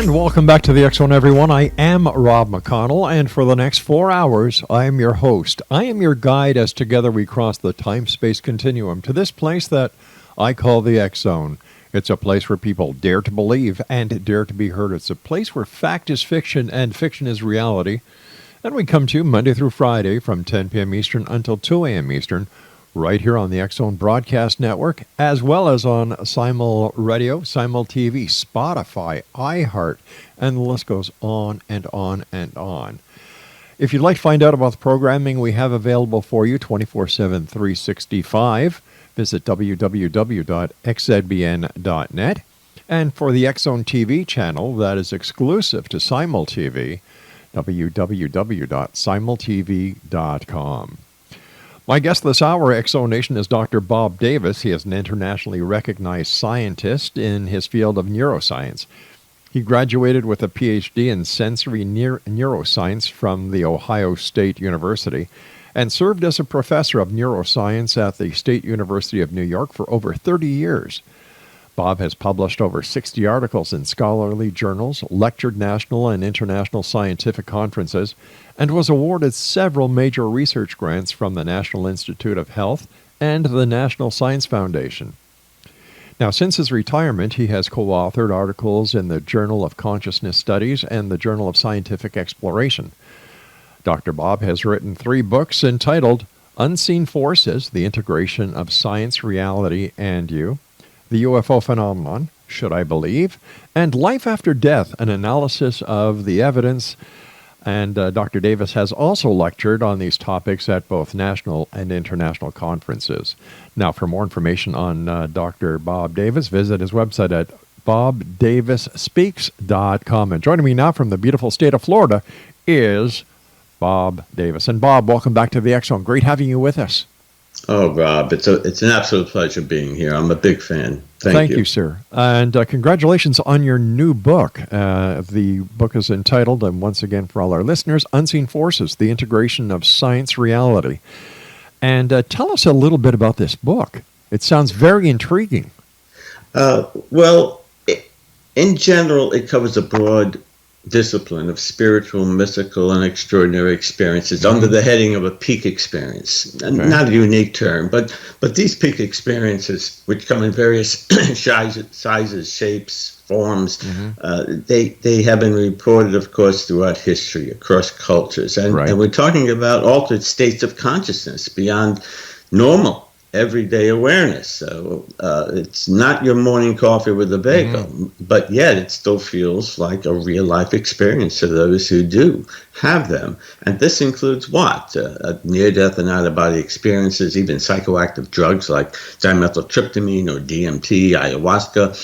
And welcome back to the X Zone, everyone. I am Rob McConnell, and for the next 4 hours, I am your host. I am your guide as together we cross the time-space continuum to this place that I call the X Zone. It's a place where people dare to believe and dare to be heard. It's a place where fact is fiction and fiction is reality. And we come to you Monday through Friday from 10 p.m. Eastern until 2 a.m. Eastern, right here on the X Zone Broadcast Network, as well as on Simul Radio, Simul TV, Spotify, iHeart, and the list goes on and on and on. If you'd like to find out about the programming we have available for you 24/7, 365, visit www.xzbn.net. And for the X Zone TV channel that is exclusive to Simul TV, www.simultv.com. My guest this hour, X Zone Nation, is Dr. Bob Davis. He is an internationally recognized scientist in his field of neuroscience. He graduated with a PhD in sensory neuroscience from The Ohio State University and served as a professor of neuroscience at the State University of New York for over 30 years. Bob has published over 60 articles in scholarly journals, lectured national and international scientific conferences, and was awarded several major research grants from the National Institute of Health and the National Science Foundation. Now, since his retirement, he has co-authored articles in the Journal of Consciousness Studies and the Journal of Scientific Exploration. Dr. Bob has written 3 books entitled Unseen Forces, The Integration of Science, Reality, and You, The UFO Phenomenon, Should I Believe, and Life After Death, an analysis of the evidence. And Dr. Davis has also lectured on these topics at both national and international conferences. Now, for more information on Dr. Bob Davis, visit his website at bobdavisspeaks.com. And joining me now from the beautiful state of Florida is Bob Davis. And Bob, welcome back to the X Zone. Great having you with us. Oh, Rob, it's an absolute pleasure being here. I'm a big fan. Thank you. Thank you, sir. And congratulations on your new book. The book is entitled, and once again for all our listeners, Unseen Forces, The Integration of Science, Reality. And tell us a little bit about this book. It sounds very intriguing. Well, in general, it covers a broad discipline of spiritual, mystical, and extraordinary experiences under the heading of a peak experience. Okay. Not a unique term, but these peak experiences, which come in various sizes, shapes, forms, they have been reported, of course, throughout history, across cultures. And we're talking about altered states of consciousness beyond normal everyday awareness. So it's not your morning coffee with a bagel, but yet it still feels like a real life experience to those who do have them. And this includes what? Near-death and out-of-body experiences, even psychoactive drugs like dimethyltryptamine or DMT, ayahuasca.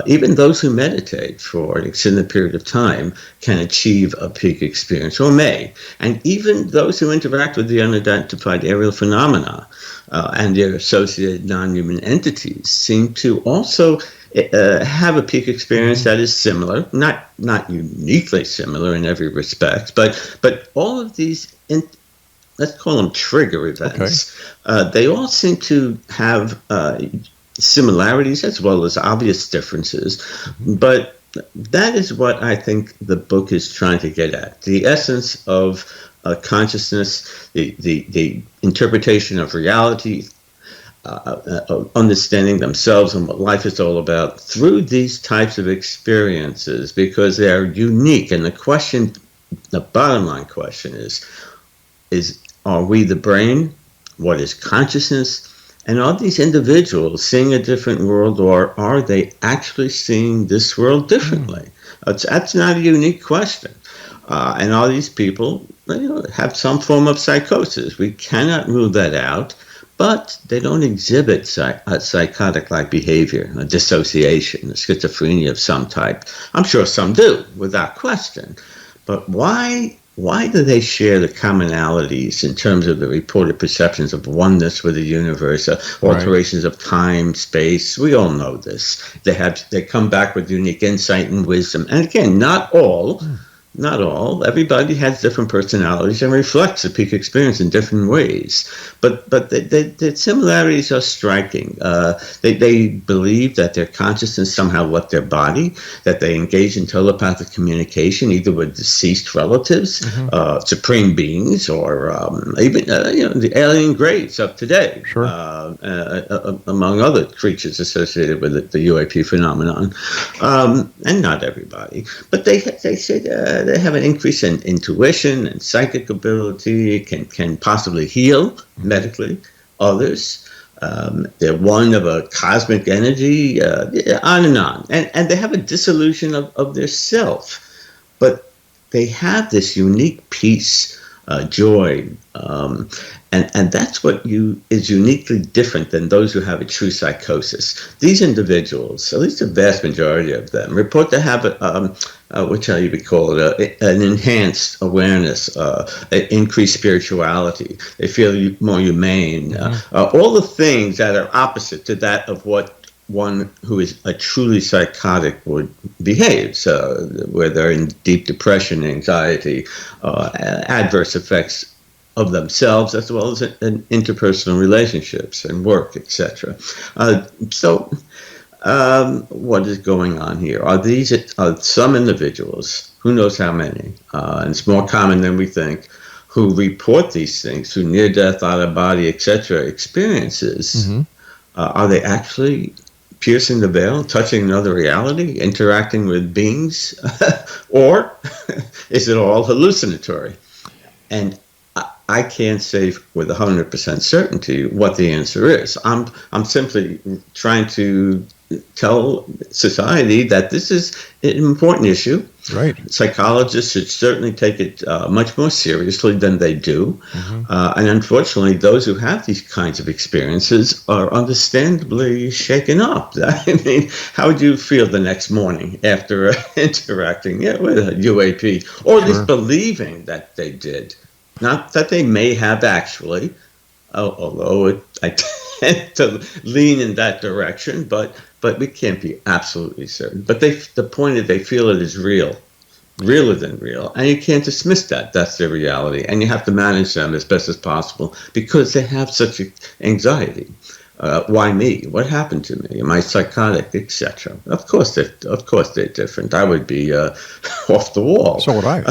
Even those who meditate for an extended period of time can achieve a peak experience, or may. And even those who interact with the unidentified aerial phenomena and their associated non-human entities seem to also have a peak experience that is similar, not uniquely similar in every respect, but all of these, let's call them trigger events, they all seem to have similarities as well as obvious differences, but that is what I think the book is trying to get at. The essence of consciousness, the interpretation of reality, understanding themselves and what life is all about through these types of experiences, because they are unique. And the bottom line question is are we the brain? What is consciousness? And are these individuals seeing a different world, or are they actually seeing this world differently? That's not a unique question. And all these people have some form of psychosis. We cannot rule that out, but they don't exhibit psychotic-like behavior, a dissociation, a schizophrenia of some type. I'm sure some do, without question. But why do they share the commonalities in terms of the reported perceptions of oneness with the universe, alterations of time, space? We all know this. They come back with unique insight and wisdom. And again, not all, Not all. Everybody has different personalities and reflects the peak experience in different ways. But the similarities are striking. They believe that their consciousness somehow left their body, that they engage in telepathic communication either with deceased relatives, supreme beings, or even the alien greats of today, Sure. among other creatures associated with the UAP phenomenon. And not everybody, but they say they have an increase in intuition and psychic ability, can possibly heal medically others. They're one of a cosmic energy, on and on. And they have a dissolution of their self. But they have this unique peace, joy, and that's what is uniquely different than those who have a true psychosis. These individuals, at least the vast majority of them, report to have what shall you call it, an enhanced awareness, increased spirituality. They feel more humane. All the things that are opposite to that of what one who is a truly psychotic would behave, so where they're in deep depression, anxiety, adverse effects of themselves, as well as in interpersonal relationships and work, etc. What is going on here? Are some individuals, who knows how many, and it's more common than we think, who report these things through near-death, out-of-body, etc. experiences? Are they actually piercing the veil, touching another reality, interacting with beings, or is it all hallucinatory? And I can't say with 100% certainty what the answer is. I'm simply trying to tell society that this is an important issue. Right. Psychologists should certainly take it much more seriously than they do. And unfortunately, those who have these kinds of experiences are understandably shaken up. I mean, how would you feel the next morning after interacting with a UAP, or at least believing that they did? Not that they may have actually, although I tend to lean in that direction, but we can't be absolutely certain. But the point is, they feel it is real, realer than real, and you can't dismiss that. That's their reality, and you have to manage them as best as possible because they have such anxiety. Why me? What happened to me? Am I psychotic, etc.? Of course they're different. I would be off the wall. So would I.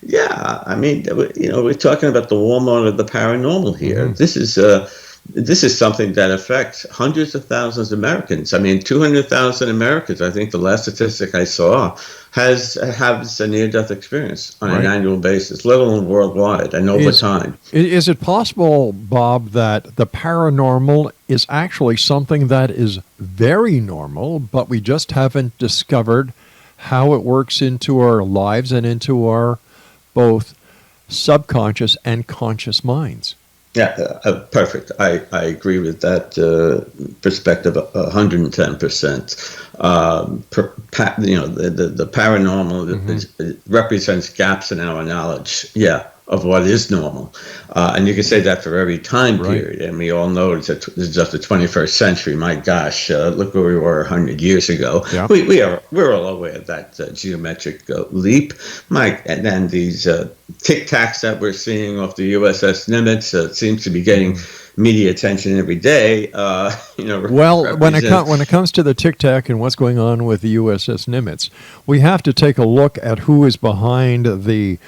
Yeah, I mean, we're talking about the Walmart of the paranormal here. This is something that affects hundreds of thousands of Americans. I mean, 200,000 Americans, I think the last statistic I saw, has a near-death experience on an annual basis, let alone worldwide and over time. Is it possible, Bob, that the paranormal is actually something that is very normal, but we just haven't discovered how it works into our lives and into our both subconscious and conscious minds? Yeah, perfect. I agree with that perspective 110%. The paranormal represents gaps in our knowledge. Yeah. Of what is normal, and you can say that for every time period. And we all know it's just the 21st century. My gosh, look where we were 100 years ago. Yeah. We're all aware of that geometric leap, Mike. And then these tic tacs that we're seeing off the USS Nimitz seems to be getting media attention every day. Well, when it comes to the tic tac and what's going on with the USS Nimitz, we have to take a look at who is behind the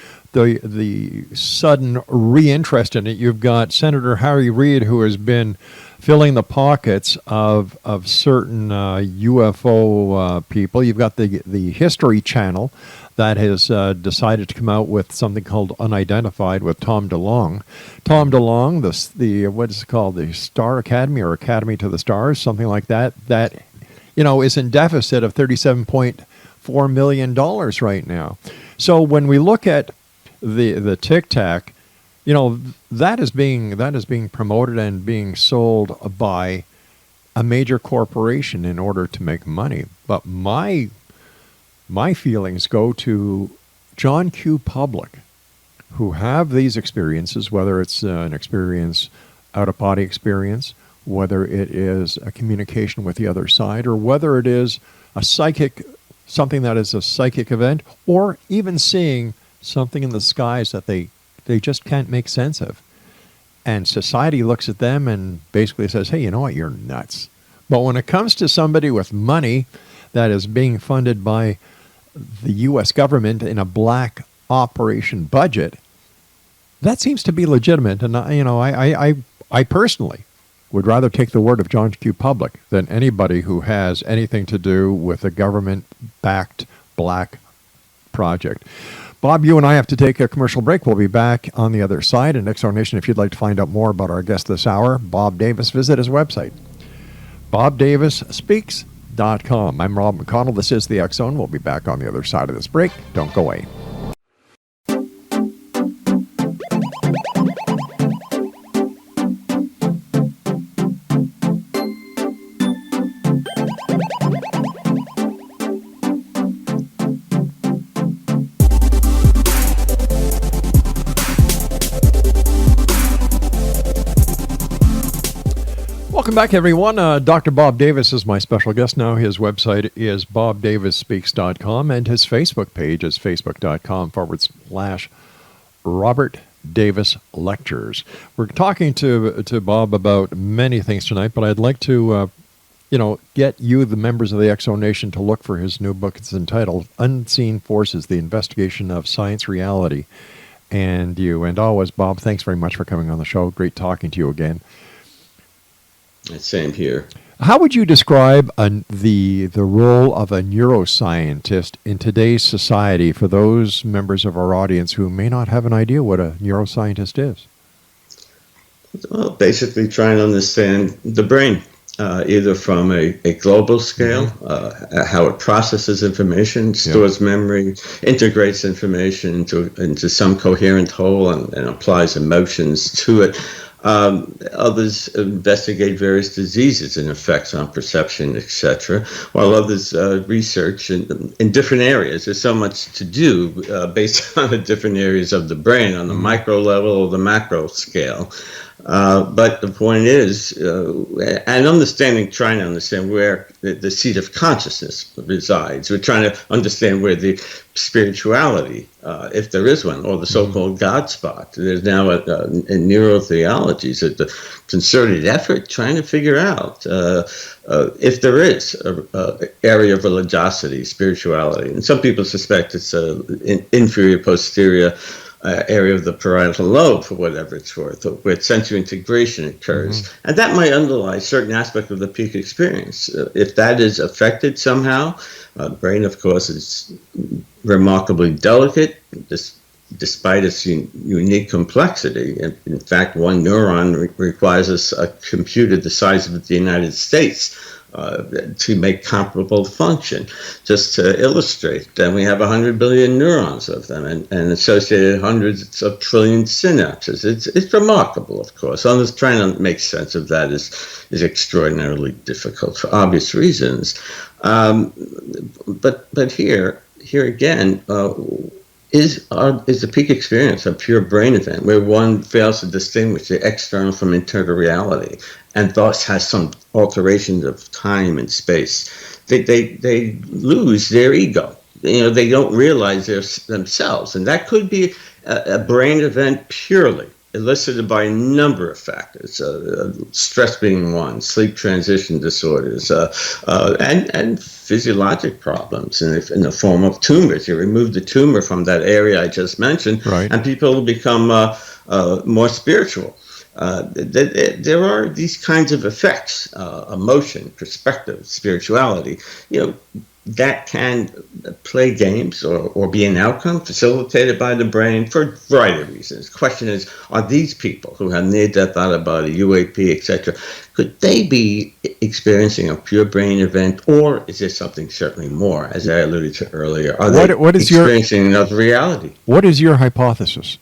sudden re-interest in it. You've got Senator Harry Reid, who has been filling the pockets of certain UFO people. You've got the History Channel that has decided to come out with something called Unidentified with Tom DeLonge. Tom DeLonge, the what is it called, the Star Academy or Academy to the Stars, something like that, is in deficit of $37.4 million right now. So when we look at the Tic Tac, that is being promoted and being sold by a major corporation in order to make money. But my feelings go to John Q. Public, who have these experiences, whether it's an experience, out-of-body experience, whether it is a communication with the other side, or whether it is a psychic something that is a psychic event, or even seeing something in the skies that they just can't make sense of. And society looks at them and basically says, hey, you know what, you're nuts. But when it comes to somebody with money that is being funded by the U.S. government in a black operation budget, that seems to be legitimate. And, I personally would rather take the word of John Q. Public than anybody who has anything to do with a government-backed black project. Bob, you and I have to take a commercial break. We'll be back on the other side. And X Zone Nation, if you'd like to find out more about our guest this hour, Bob Davis, visit his website, bobdavisspeaks.com. I'm Rob McConnell. This is the X Zone. We'll be back on the other side of this break. Don't go away. Welcome back, everyone. Dr. Bob Davis is my special guest now. His website is bobdavisspeaks.com, and his Facebook page is facebook.com/Robert Davis Lectures. We're talking to Bob about many things tonight, but I'd like to, get you, the members of the X Zone Nation, to look for his new book. It's entitled Unseen Forces, The Investigation of Science Reality. And always, Bob, thanks very much for coming on the show. Great talking to you again. Same here. How would you describe the role of a neuroscientist in today's society for those members of our audience who may not have an idea what a neuroscientist is? Well, basically trying to understand the brain, either from a global scale, how it processes information, stores memory, integrates information into some coherent whole, and applies emotions to it. Others investigate various diseases and effects on perception, etc., while others research in different areas. There's so much to do based on the different areas of the brain on the micro level or the macro scale. But the point is, and trying to understand where the seat of consciousness resides. We're trying to understand where the spirituality, if there is one, or the so-called God spot. There's now in neurotheologies a concerted effort trying to figure out if there is an area of religiosity, spirituality. And some people suspect it's an inferior posterior area of the parietal lobe, for whatever it's worth, where sensory integration occurs. And that might underlie certain aspect of the peak experience. If that is affected somehow, the brain, of course, is remarkably delicate, despite its unique complexity. In fact, one neuron requires a computer the size of the United States to make comparable function. Just to illustrate, then we have 100 billion neurons of them and associated hundreds of trillion synapses. It's remarkable, of course. Trying to make sense of that is extraordinarily difficult for obvious reasons. But here again, is the peak experience a pure brain event where one fails to distinguish the external from internal reality, and thus has some alterations of time and space? They lose their ego. They don't realize themselves, and that could be a brain event purely elicited by a number of factors, stress being one, sleep transition disorders, and physiologic problems in the form of tumors. You remove the tumor from that area I just mentioned, right, and people become more spiritual. There are these kinds of effects, emotion, perspective, spirituality, that can play games or be an outcome facilitated by the brain for a variety of reasons. The question is, are these people who have near-death out-of-body, UAP, etc., could they be experiencing a pure brain event, or is there something certainly more, as I alluded to earlier? Are they experiencing another reality? What is your hypothesis?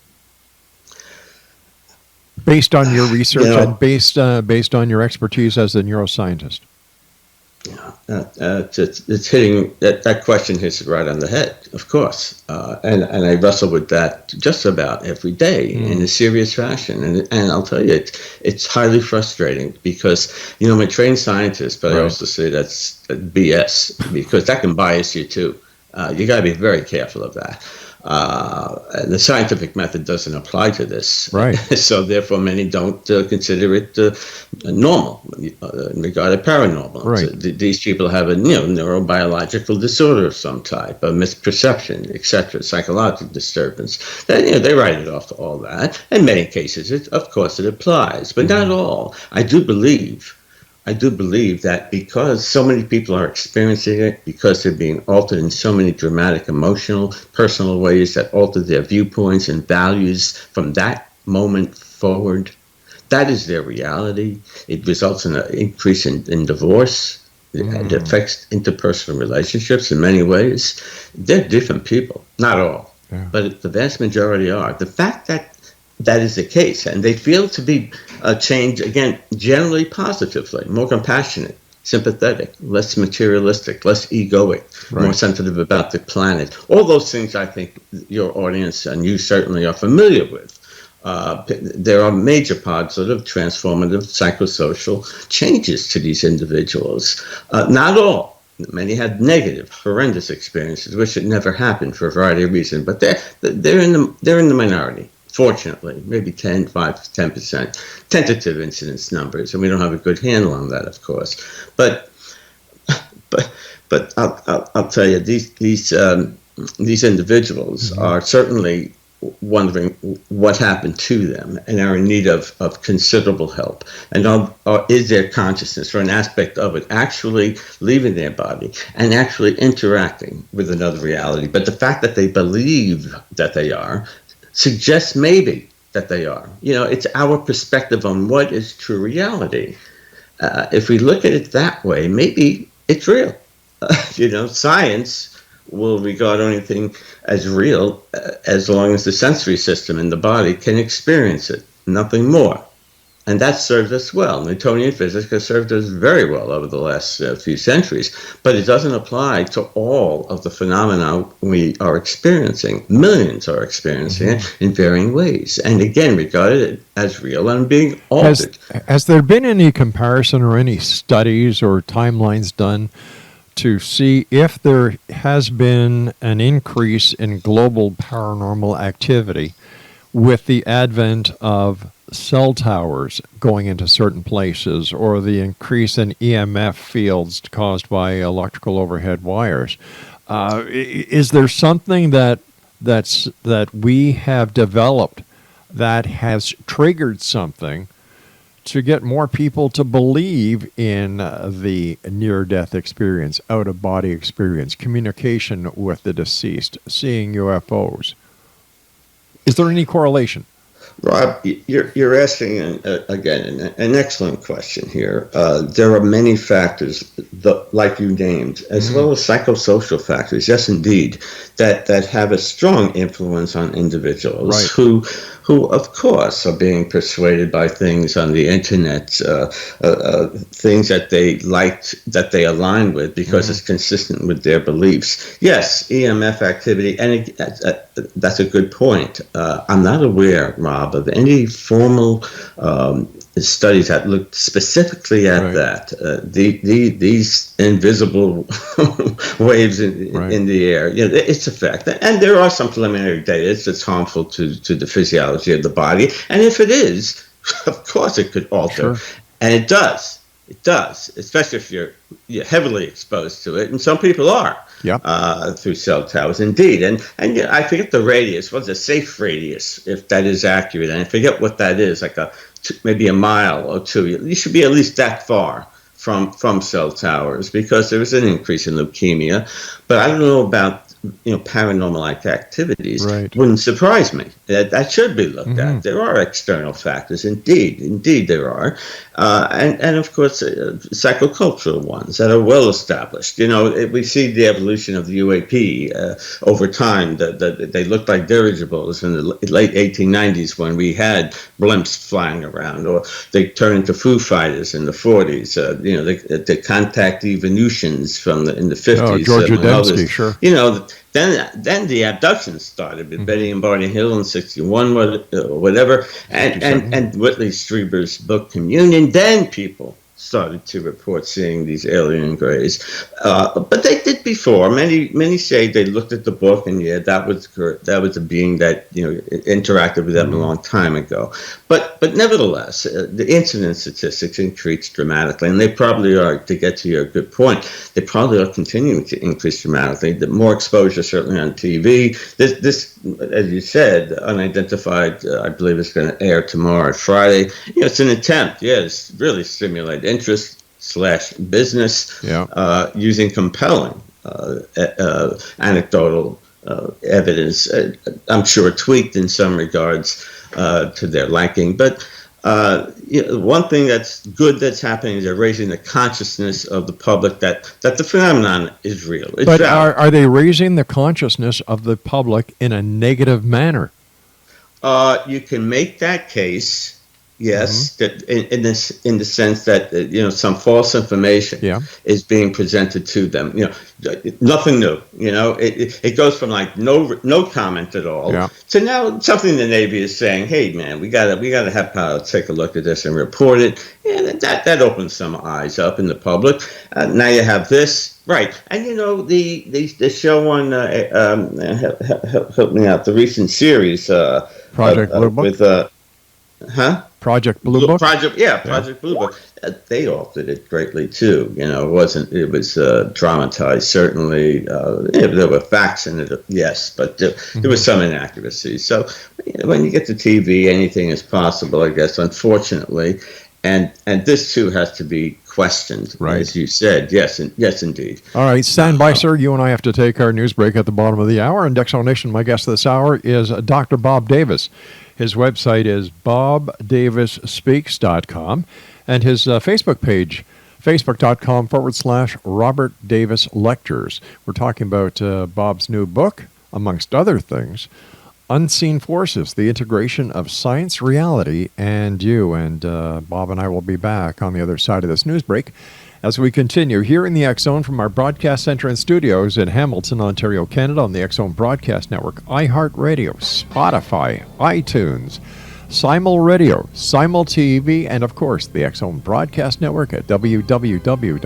Based on your research and based on your expertise as a neuroscientist? It's hitting that question hits it right on the head. of course. And I wrestle with that just about every day in a serious fashion. And I'll tell you, it's highly frustrating because, I'm a trained scientist, but I also say that's BS because that can bias you too. You got to be very careful of that. The scientific method doesn't apply to this. Right. So therefore, many don't consider it normal in regard to paranormal. Right. So these people have a neurobiological disorder of some type, a misperception, etc., psychological disturbance. They write it off to all that. In many cases, of course, it applies, but not all. I do believe that because so many people are experiencing it, because they're being altered in so many dramatic, emotional, personal ways that alter their viewpoints and values from that moment forward, that is their reality. It results in an increase in divorce. It affects interpersonal relationships in many ways. They're different people, not all, but the vast majority are. The fact that is the case, and they feel to be changed, again, generally positively, more compassionate, sympathetic, less materialistic, less egoic, more sensitive about the planet. All those things I think your audience and you certainly are familiar with. There are major positive, transformative, psychosocial changes to these individuals. Not all. Many had negative, horrendous experiences, which it never happened for a variety of reasons, but they're in the minority. Fortunately, maybe 5-10% tentative incidence numbers, and we don't have a good handle on that, of course. But I'll tell you, these individuals are certainly wondering what happened to them and are in need of considerable help. And is their consciousness, or an aspect of it, actually leaving their body and actually interacting with another reality? But the fact that they believe that they are suggests maybe that they are. It's our perspective on what is true reality. If we look at it that way, maybe it's real. Science will regard anything as real as long as the sensory system in the body can experience it, nothing more. And that served us well. Newtonian physics has served us very well over the last few centuries, but it doesn't apply to all of the phenomena we are experiencing. Millions are experiencing it in varying ways, and again, regarded as real and being altered. Has there been any comparison or any studies or timelines done to see if there has been an increase in global paranormal activity with the advent of cell towers going into certain places, or the increase in EMF fields caused by electrical overhead wires? Is there something that we have developed that has triggered something to get more people to believe in the near-death experience, out-of-body experience, communication with the deceased, seeing UFOs? Is there any correlation? Rob, you're asking, again, an excellent question here. There are many factors, like you named, as well as psychosocial factors, yes, indeed, that have a strong influence on individuals who, of course, are being persuaded by things on the internet, things that they liked, that they align with because it's consistent with their beliefs. Yes, EMF activity, and that's a good point. I'm not aware, Rob, of any formal studies that looked specifically at that. These invisible waves in the air, it's a fact. And there are some preliminary data that's harmful to the physiology of the body. And if it is, of course it could alter. And it does. It does, especially if you're heavily exposed to it. And some people are. Through cell towers, indeed. And I forget the radius. What's a safe radius, if that is accurate? And I forget what that is, like maybe a mile or two. You should be at least that far from cell towers, because there is an increase in leukemia. But I don't know about paranormal activities. Wouldn't surprise me. That should be looked at. There are external factors, indeed there are, and of course psychocultural ones that are well established. We see the evolution of the UAP over time. They looked like dirigibles in the late 1890s when we had blimps flying around, or they turned into Foo Fighters in the 40s. The contact Venusians in the 50s. George Adamski, sure. then the abductions started with Betty and Barney Hill in '61, whatever, and Whitley Strieber's book Communion. Then people started to report seeing these alien grays, but they did before. Many say they looked at the book and that was a being that interacted with them a long time ago. But nevertheless, the incident statistics increased dramatically, and they probably are. To get to your good point, they probably are continuing to increase dramatically. The more exposure, certainly on TV. This, as you said, Unidentified, I believe is going to air tomorrow, Friday. It's an attempt, to really stimulate interest / business, using compelling anecdotal evidence. I'm sure tweaked in some regards to their liking, but one thing that's good that's happening is they're raising the consciousness of the public that the phenomenon is real. But are they raising the consciousness of the public in a negative manner? You can make that case. Yes, that in the sense that some false information is being presented to them. Nothing new. It goes from like no comment at all to now something the Navy is saying, hey man, we gotta have power to take a look at this and report it. And that opens some eyes up in the public. Now you have this. Right, and the show on help me out, the recent series Project Blue Book with Project Blue Book. Project Blue Book. They altered it greatly too. It was dramatized. Certainly, there were facts in it. Yes, but there was some inaccuracies. So when you get to TV, anything is possible, I guess. Unfortunately, and this too has to be questioned, as you said. Yes, indeed. All right, stand by, sir. You and I have to take our news break at the bottom of the hour. And X Zone Nation, my guest this hour is Dr. Bob Davis. His website is bobdavisspeaks.com, and his Facebook page, facebook.com/Robert Davis Lectures. We're talking about Bob's new book, amongst other things, Unseen Forces, the Integration of Science, Reality, and You. And Bob and I will be back on the other side of this news break as we continue here in the X Zone from our broadcast center and studios in Hamilton, Ontario, Canada, on the X Zone Broadcast Network, iHeartRadio, Spotify, iTunes, Simul Radio, Simul TV, and of course the X Zone Broadcast Network at www.xzbn.net.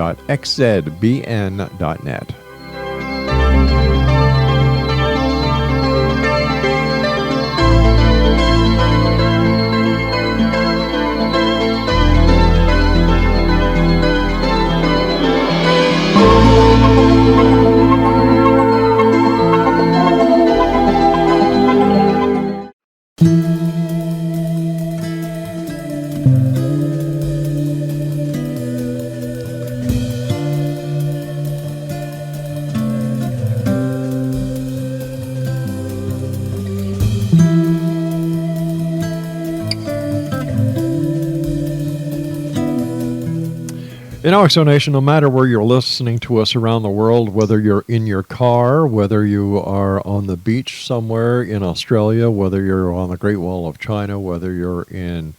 X Zone Nation, no matter where you're listening to us around the world, whether you're in your car, whether you are on the beach somewhere in Australia, whether you're on the Great Wall of China, whether you're in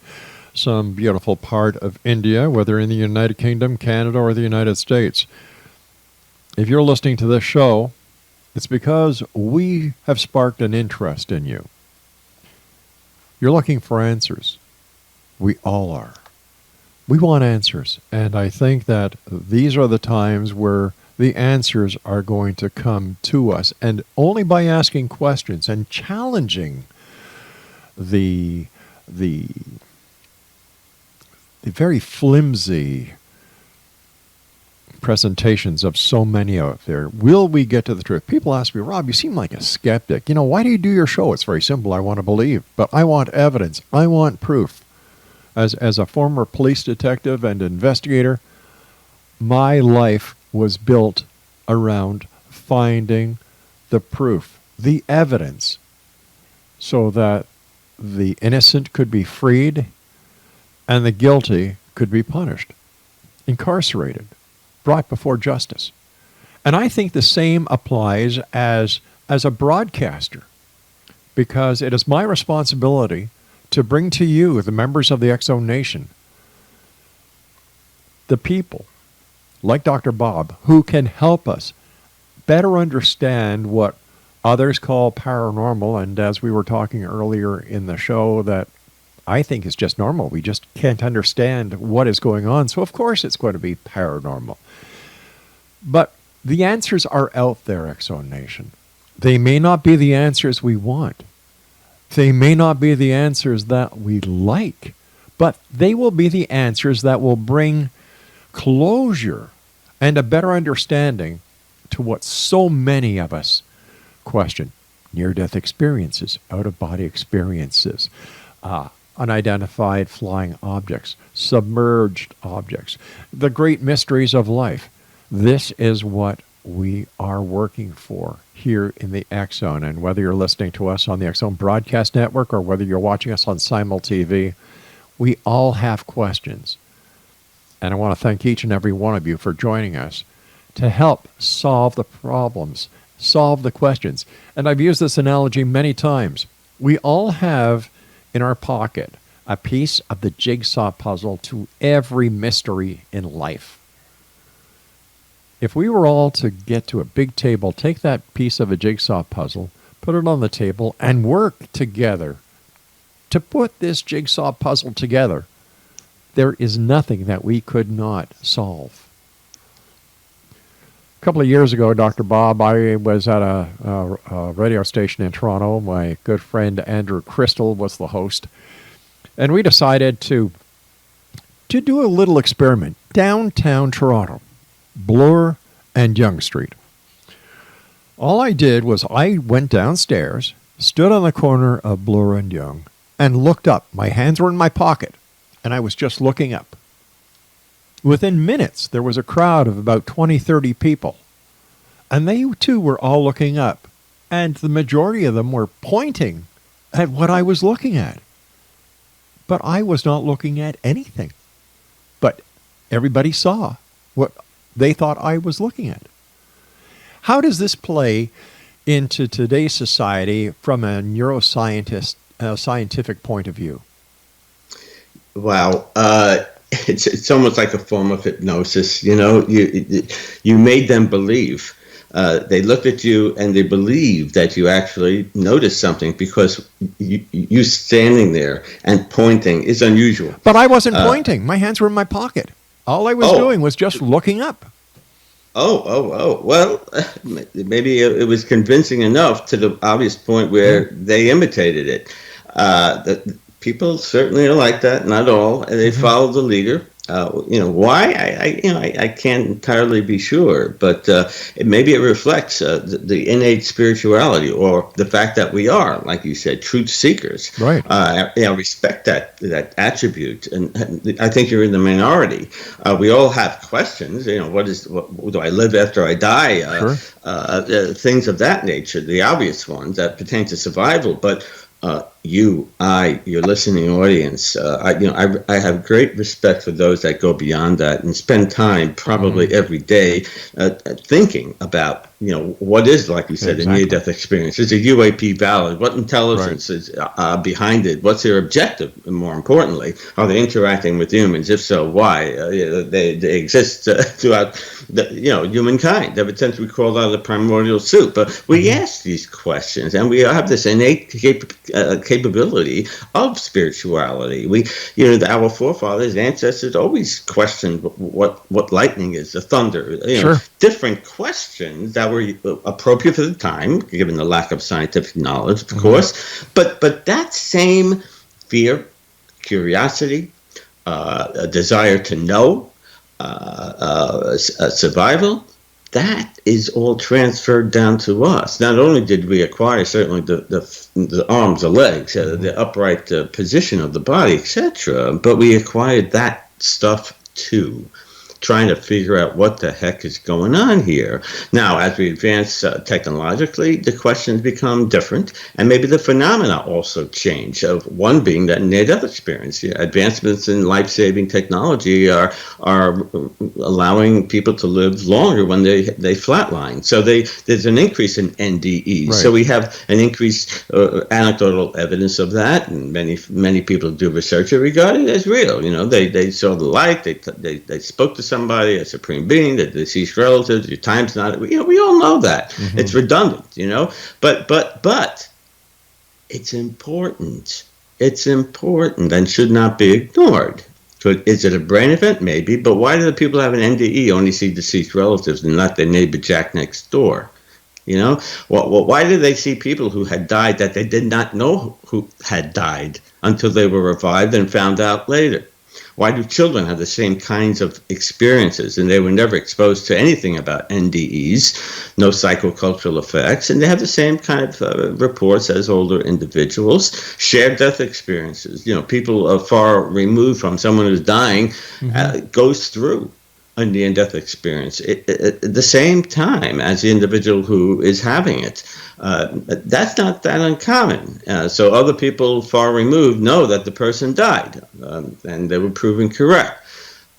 some beautiful part of India, whether in the United Kingdom, Canada, or the United States, if you're listening to this show, it's because we have sparked an interest in you. You're looking for answers. We all are. We want answers, and I think that these are the times where the answers are going to come to us, and only by asking questions and challenging the very flimsy presentations of so many out there will we get to the truth. People ask me, Rob, you seem like a skeptic. Why do you do your show? It's very simple. I want to believe, but I want evidence. I want proof. As a former police detective and investigator, my life was built around finding the proof, the evidence, so that the innocent could be freed and the guilty could be punished, incarcerated, brought before justice. And I think the same applies as a broadcaster, because it is my responsibility to bring to you, the members of the X Zone Nation, the people like Dr. Bob who can help us better understand what others call paranormal, and as we were talking earlier in the show, that I think is just normal. We just can't understand what is going on, so of course it's going to be paranormal. But the answers are out there, X-Zone Nation. They may not be the answers we want. They may not be the answers that we like, but they will be the answers that will bring closure and a better understanding to what so many of us question. Near-death experiences, out-of-body experiences, unidentified flying objects, submerged objects, the great mysteries of life. This is what we are working for here in the X-Zone. And whether you're listening to us on the X-Zone Broadcast Network or whether you're watching us on Simul TV, we all have questions. And I want to thank each and every one of you for joining us to help solve the problems, solve the questions. And I've used this analogy many times. We all have in our pocket a piece of the jigsaw puzzle to every mystery in life. If we were all to get to a big table, take that piece of a jigsaw puzzle, put it on the table, and work together to put this jigsaw puzzle together, there is nothing that we could not solve. A couple of years ago, Dr. Bob, I was at a radio station in Toronto. My good friend Andrew Crystal was the host. And we decided to do a little experiment downtown Toronto. Bloor and Yonge Street. All I did was I went downstairs, stood on the corner of Bloor and Yonge, and looked up. My hands were in my pocket, and I was just looking up. Within minutes, there was a crowd of about 20, 30 people, and they too were all looking up, and the majority of them were pointing at what I was looking at. But I was not looking at anything. But everybody saw what they thought I was looking at. How does this play into today's society from a neuroscientist, scientific point of view? Wow, it's almost like a form of hypnosis. You know, you made them believe. They looked at you and they believed that you actually noticed something because you standing there and pointing is unusual. But I wasn't pointing. My hands were in my pocket. All I was doing was just looking up. Well, maybe it was convincing enough to the obvious point where they imitated it. The people certainly are like that, not all. They follow the leader. Why? I can't entirely be sure, but maybe it reflects the innate spirituality or the fact that we are, like you said, truth seekers. Right. Respect that attribute, and I think you're in the minority. We all have questions. What do I live after I die? Sure. Things of that nature, the obvious ones that pertain to survival, but. Your listening audience, I have great respect for those that go beyond that and spend time probably every day thinking about, what is, like you said, a near-death experience. Is a UAP valid? What intelligence is behind it? What's their objective? And more importantly, are they interacting with humans? If so, why? They exist throughout humankind ever since we crawled out of the primordial soup. But we ask these questions, and we have this innate capability of spirituality. Our forefathers, ancestors always questioned what lightning is, the thunder. Sure. Different questions that were appropriate for the time, given the lack of scientific knowledge, of course. But that same fear, curiosity, a desire to know, survival, that is all transferred down to us. Not only did we acquire certainly the arms, the legs, the upright position of the body, etc., but we acquired that stuff too, trying to figure out what the heck is going on here. Now, as we advance technologically, the questions become different, and maybe the phenomena also change. One being that near-death experience. Advancements in life-saving technology are allowing people to live longer when they flatline. So there's an increase in NDEs. Right. So we have an increased anecdotal evidence of that, and many people do research regarding it as real. They saw the light, they spoke to somebody, a supreme being, the deceased relatives, your time's not, we all know that. Mm-hmm. It's redundant, but it's important. It's important and should not be ignored. Is it a brain event? Maybe, but why do the people who have an NDE only see deceased relatives and not their neighbor Jack next door? Why did they see people who had died that they did not know who had died until they were revived and found out later? Why do children have the same kinds of experiences and they were never exposed to anything about NDEs, no psychocultural effects, and they have the same kind of reports as older individuals, shared death experiences. People are far removed from someone who's dying, goes through a near-death experience at the same time as the individual who is having it. That's not that uncommon. So other people far removed know that the person died, and they were proven correct.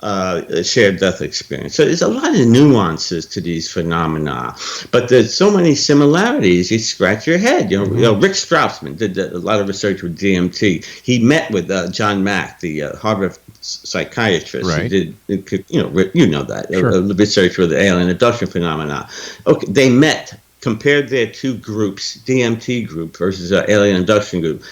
A shared death experience. So there's a lot of nuances to these phenomena, but there's so many similarities. You scratch your head. Rick Strassman did a lot of research with DMT. He met with John Mack, the Harvard psychiatrist. Right. He did, that Sure. research with the alien abduction phenomena. Okay, they met, compared their two groups, DMT group versus alien abduction group.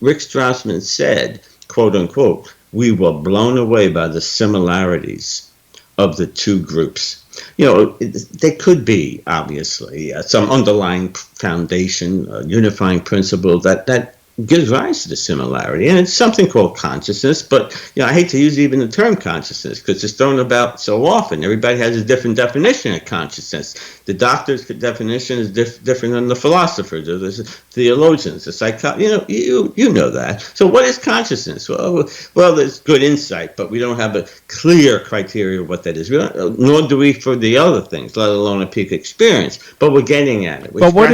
Rick Strassman said, quote unquote, "We were blown away by the similarities of the two groups." There could be, obviously, some underlying foundation, unifying principle that gives rise to the similarity. And it's something called consciousness, but I hate to use even the term consciousness because it's thrown about so often. Everybody has a different definition of consciousness. The doctor's definition is different than the philosophers or the theologians, the psychologists. You know that. So what is consciousness? Well, there's good insight, but we don't have a clear criteria of what that is. Nor do we for the other things, let alone a peak experience. But we're getting at it. But what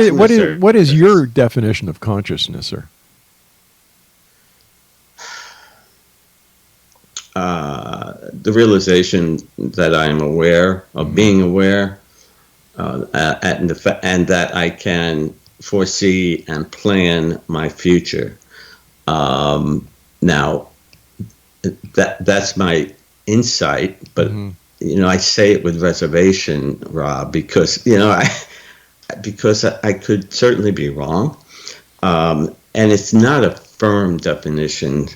is your definition of consciousness, sir? The realization that I am aware of being aware, and that I can foresee and plan my future. Now, that's my insight, but I say it with reservation, Rob, because I could certainly be wrong, and it's not a firm definition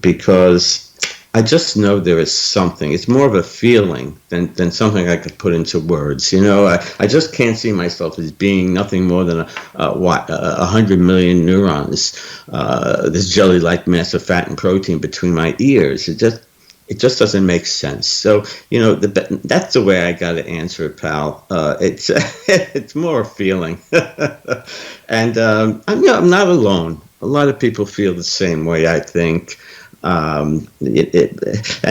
because I just know there is something. It's more of a feeling than something I could put into words. I just can't see myself as being nothing more than 100 million neurons, this jelly-like mass of fat and protein between my ears. It just doesn't make sense. So that's the way I got to answer it, pal. It's more a feeling, and I'm not alone. A lot of people feel the same way, I think. And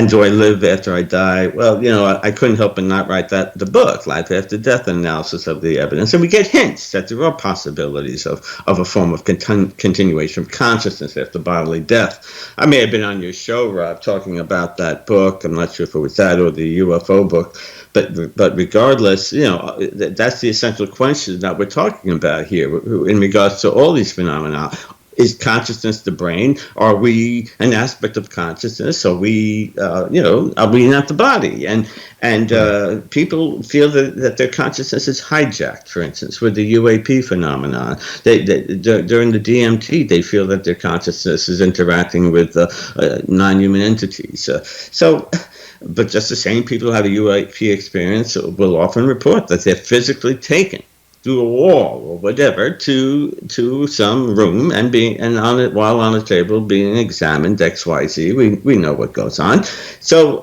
do I live after I die? Well, I couldn't help but not write the book, Life After Death, analysis of the evidence. And we get hints that there are possibilities of a form of continuation of consciousness after bodily death. I may have been on your show, Rob, talking about that book. I'm not sure if it was that or the UFO book. But regardless, that's the essential question that we're talking about here in regards to all these phenomena. Is consciousness the brain? Are we an aspect of consciousness? Are we, are we not the body? And people feel that their consciousness is hijacked, for instance, with the UAP phenomenon. During the DMT, they feel that their consciousness is interacting with non-human entities. But just the same people who have a UAP experience will often report that they're physically taken through a wall or whatever to some room and on it while on a table being examined XYZ. We know what goes on. So,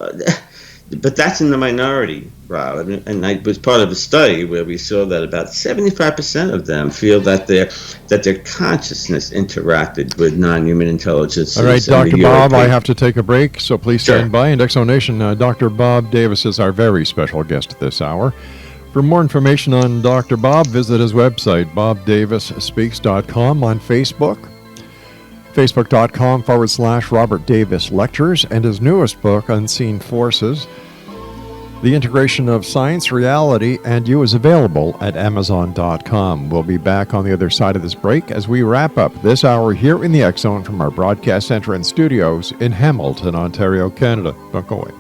but that's in the minority, Rob. And I was part of a study where we saw that about 75% of them feel that their consciousness interacted with non-human intelligence. All right, Dr. Bob, I have to take a break, so please stand by. And Exo Nation, Dr. Bob Davis is our very special guest this hour. For more information on Dr. Bob, visit his website, bobdavisspeaks.com, on Facebook, facebook.com/Robert Davis Lectures, and his newest book, Unseen Forces, The Integration of Science, Reality, and You, is available at amazon.com. We'll be back on the other side of this break as we wrap up this hour here in the X Zone from our broadcast center and studios in Hamilton, Ontario, Canada. Don't go away.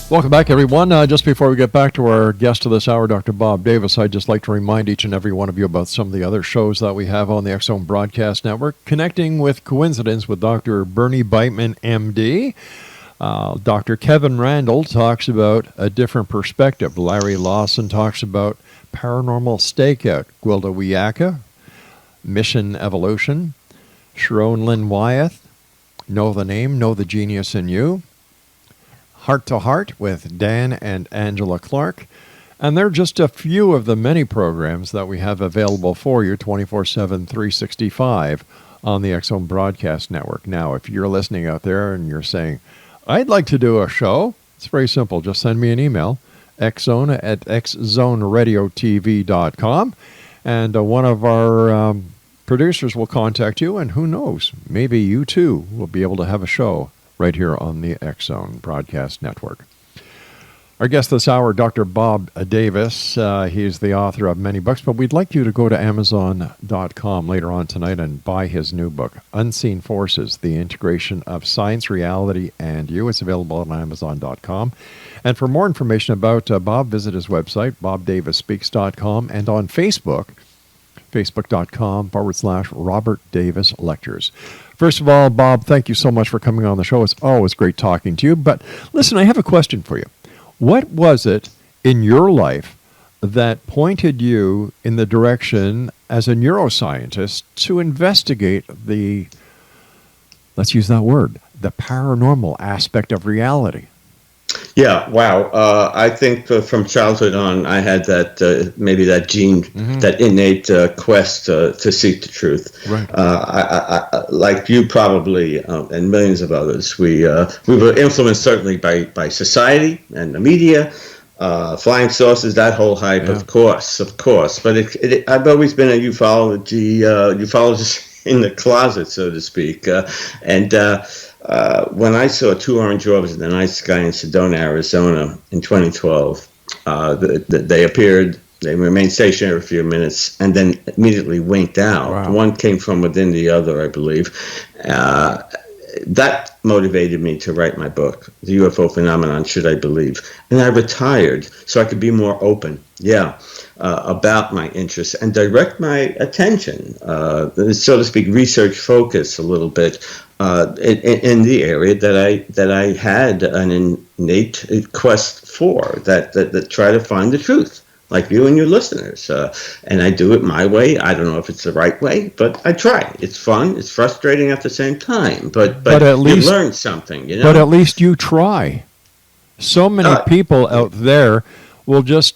Welcome back, everyone. Just before we get back to our guest of this hour, Dr. Bob Davis, I'd just like to remind each and every one of you about some of the other shows that we have on the X Zone Broadcast Network. Connecting with Coincidence with Dr. Bernie Beitman, MD. Dr. Kevin Randall talks about a different perspective. Larry Lawson talks about paranormal stakeout. Gwilda Wiyaka, Mission Evolution. Sharon Lynn Wyeth, Know the Name, Know the Genius in You. Heart to Heart with Dan and Angela Clark. And they're just a few of the many programs that we have available for you 24/7, 365 on the X Zone Broadcast Network. Now, if you're listening out there and you're saying, I'd like to do a show, it's very simple. Just send me an email, xzone@xzoneradiotv.com, and one of our producers will contact you, and who knows, maybe you too will be able to have a show right here on the X Zone Broadcast Network. Our guest this hour, Dr. Bob Davis. He's the author of many books, but we'd like you to go to Amazon.com later on tonight and buy his new book, Unseen Forces, The Integration of Science, Reality, and You. It's available on Amazon.com. And for more information about Bob, visit his website, bobdavisspeaks.com, and on Facebook, facebook.com/Robert Davis Lectures. First of all, Bob, thank you so much for coming on the show. It's always great talking to you. But listen, I have a question for you. What was it in your life that pointed you in the direction as a neuroscientist to investigate the, let's use that word, the paranormal aspect of reality? Yeah, wow. I think from childhood on, I had that maybe that gene, that innate quest to seek the truth. Right. I, like you probably, and millions of others, we were influenced certainly by society and the media, flying saucers, that whole hype, Yeah. of course. But I've always been a ufologist in the closet, so to speak, when I saw two orange orbs in the night sky in Sedona, Arizona in 2012, they appeared, they remained stationary for a few minutes, and then immediately winked out. Wow. One came from within the other, I believe. That motivated me to write my book, The UFO Phenomenon, Should I Believe? And I retired so I could be more open, about my interests and direct my attention, so to speak, research focus a little bit in the area that I had an innate quest for, that try to find the truth, like you and your listeners. And I do it my way. I don't know if it's the right way, but I try. It's fun. It's frustrating at the same time. But at least you learn something, you know? But at least you try. So many people out there will just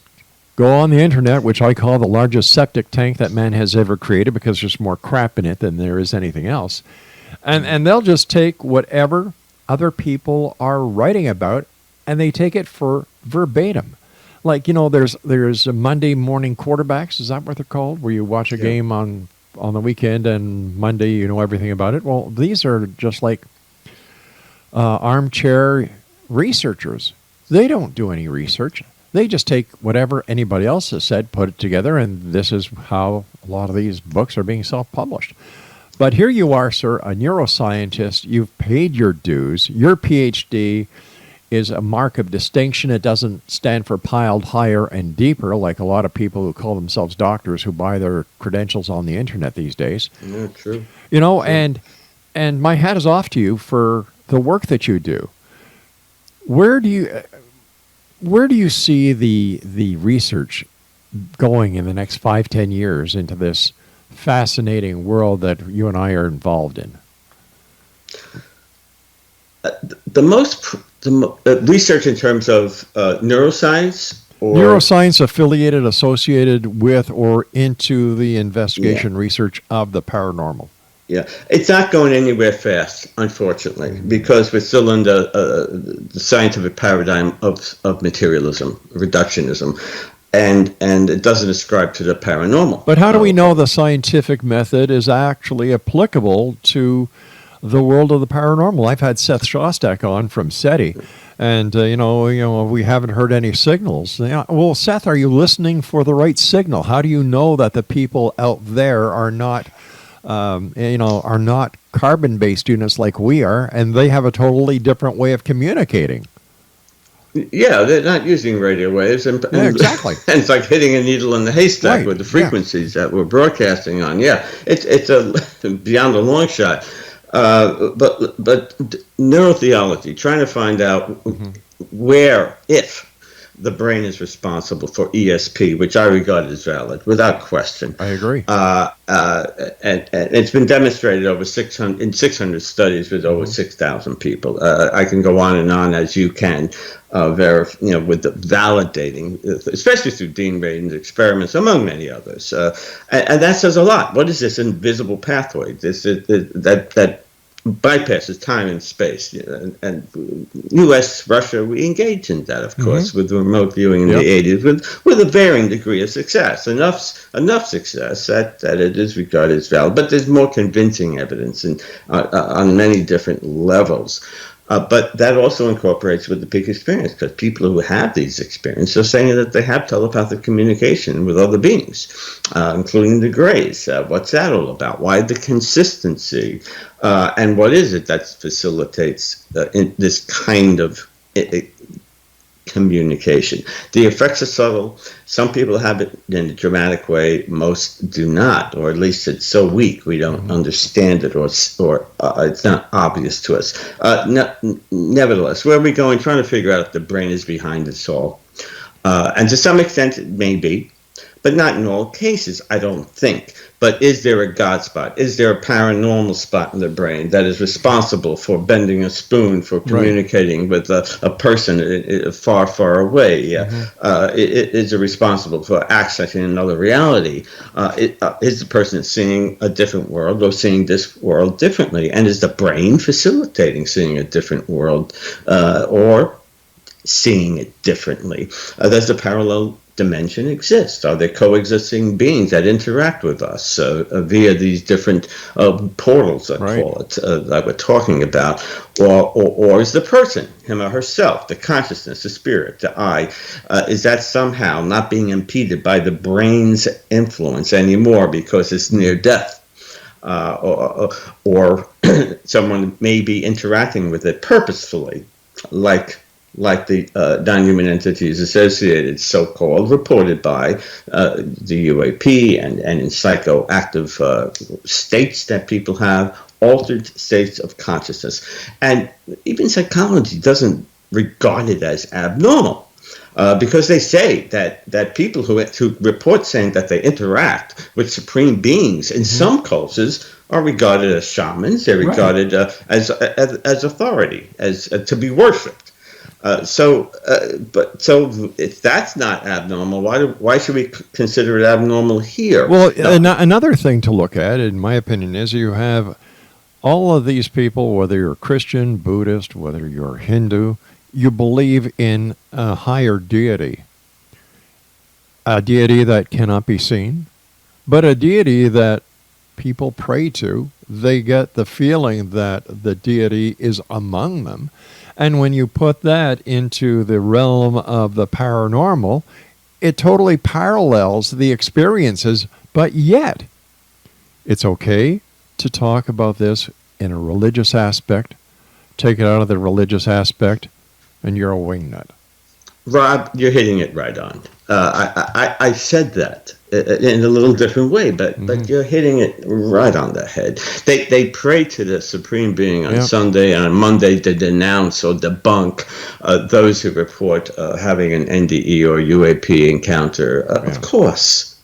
go on the internet, which I call the largest septic tank that man has ever created, because there's more crap in it than there is anything else. And they'll just take whatever other people are writing about, and they take it for verbatim. Like, there's a Monday morning quarterbacks, is that what they're called? Where you watch a game on the weekend, and Monday you know everything about it. Well, these are just like armchair researchers. They don't do any research. They just take whatever anybody else has said, put it together, and this is how a lot of these books are being self-published. But here you are, sir, a neuroscientist. You've paid your dues. Your PhD is a mark of distinction. It doesn't stand for piled higher and deeper, like a lot of people who call themselves doctors who buy their credentials on the internet these days. Yeah, true. And my hat is off to you for the work that you do. Where do you see the research going in the next 5-10 years into this fascinating world that you and I are involved in? The research in terms of neuroscience, or neuroscience affiliated, associated with, or into the investigation research of the paranormal. Yeah, it's not going anywhere fast, unfortunately, because we're still in the scientific paradigm of materialism, reductionism, and it doesn't ascribe to the paranormal. But how do we know the scientific method is actually applicable to the world of the paranormal? I've had Seth Shostak on from SETI, and we haven't heard any signals. Well, Seth, are you listening for the right signal? How do you know that the people out there are not carbon-based units like we are, and they have a totally different way of communicating? Yeah, they're not using radio waves, Yeah, exactly. and it's like hitting a needle in the haystack Right. with the frequencies that we're broadcasting on. Yeah, it's a beyond a long shot. But neurotheology, trying to find out where, if the brain is responsible for ESP, which I regard as valid, without question. I agree. And it's been demonstrated over 600 studies with over 6,000 people. I can go on and on as you can, with the validating, especially through Dean Radin's experiments, among many others. And that says a lot. What is this invisible pathway? That bypasses time and space, and U.S., Russia, we engaged in that, of course, with remote viewing in the 80s, with a varying degree of success, enough success that it is regarded as valid. But there's more convincing evidence on many different levels. But that also incorporates with the peak experience, because people who have these experiences are saying that they have telepathic communication with other beings, including the Greys. What's that all about? Why the consistency? And what is it that facilitates this kind of communication? The effects are subtle. Some people have it in a dramatic way. Most do not, or at least it's so weak we don't understand it, or it's not obvious to us. Nevertheless, where are we going? Trying to figure out if the brain is behind this all. And to some extent it may be, but not in all cases, I don't think. But is there a God spot? Is there a paranormal spot in the brain that is responsible for bending a spoon, for communicating with a person far, far away? Is it responsible for accessing another reality? Is the person seeing a different world, or seeing this world differently? And is the brain facilitating seeing a different world, or seeing it differently? Does the parallel dimension exist? Are there coexisting beings that interact with us via these different portals, I call it, that we're talking about? Or is the person, him or herself, the consciousness, the spirit, the I, is that somehow not being impeded by the brain's influence anymore because it's near death? Or someone may be interacting with it purposefully, like the non-human entities associated, so-called, reported by the UAP and in psychoactive states that people have, altered states of consciousness. And even psychology doesn't regard it as abnormal. Because they say that people who report saying that they interact with supreme beings in some cultures are regarded as shamans. They're regarded as authority, as to be worshipped. So if that's not abnormal, why should we consider it abnormal here? Well, another thing to look at, in my opinion, is you have all of these people, whether you're Christian, Buddhist, whether you're Hindu, you believe in a higher deity, a deity that cannot be seen, but a deity that people pray to. They get the feeling that the deity is among them. And when you put that into the realm of the paranormal, it totally parallels the experiences, but yet it's okay to talk about this in a religious aspect, take it out of the religious aspect, and you're a wingnut. Rob, you're hitting it right on. I said that in a little different way, but you're hitting it right on the head. They pray to the Supreme Being on Sunday, and on Monday to denounce or debunk those who report having an NDE or UAP encounter. Of course.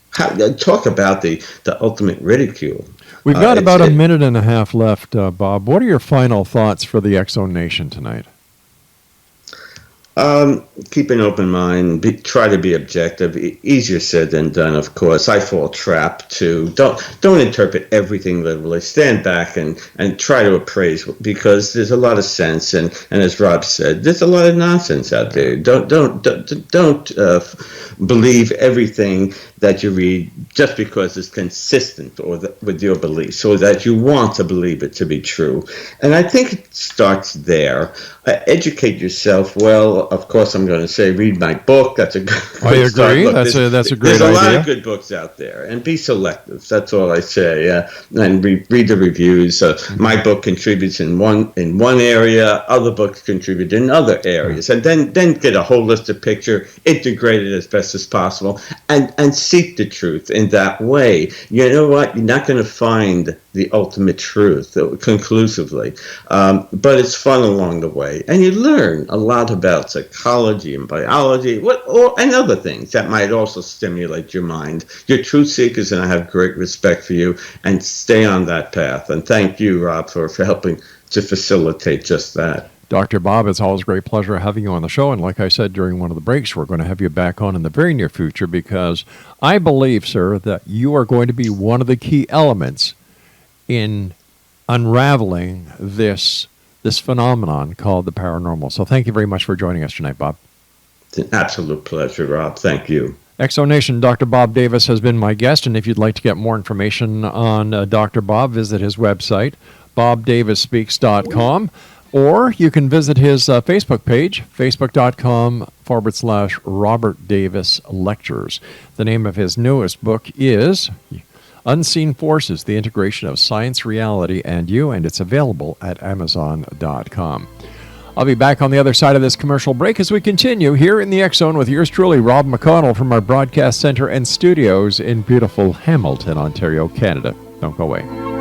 Talk about the ultimate ridicule. We've got about a minute and a half left, Bob. What are your final thoughts for the X Zone Nation tonight? Keep an open mind. Try to be objective. Easier said than done, of course. I fall trap to don't interpret everything literally. Stand back and try to appraise, because there's a lot of sense, and as Rob said, there's a lot of nonsense out there. Don't believe everything that you read just because it's consistent with your beliefs, or that you want to believe it to be true. And I think it starts there. Educate yourself. Well, of course, I'm going to say read my book. That's a good I agree. Look, that's a great idea. There's a lot of good books out there, and be selective. That's all I say. And read the reviews. My book contributes in one area. Other books contribute in other areas, and then get a holistic picture, integrate it as best as possible, and seek the truth in that way. You know what? You're not going to find the ultimate truth conclusively, but it's fun along the way, and you learn a lot about psychology and biology, and other things that might also stimulate your mind. You're truth seekers, and I have great respect for you, and stay on that path. And thank you, Rob, for helping to facilitate just that. Dr. Bob, it's always a great pleasure having you on the show. And like I said during one of the breaks, we're going to have you back on in the very near future, because I believe, sir, that you are going to be one of the key elements in unraveling this phenomenon called the paranormal. So thank you very much for joining us tonight, Bob. It's an absolute pleasure, Rob. Thank you. Exonation, Dr. Bob Davis has been my guest, and if you'd like to get more information on Dr. Bob, visit his website, bobdavisspeaks.com. Or you can visit his Facebook page, facebook.com/Robert Davis Lectures. The name of his newest book is Unseen Forces, The Integration of Science, Reality, and You, and it's available at Amazon.com. I'll be back on the other side of this commercial break as we continue here in the X Zone with yours truly, Rob McConnell, from our broadcast center and studios in beautiful Hamilton, Ontario, Canada. Don't go away.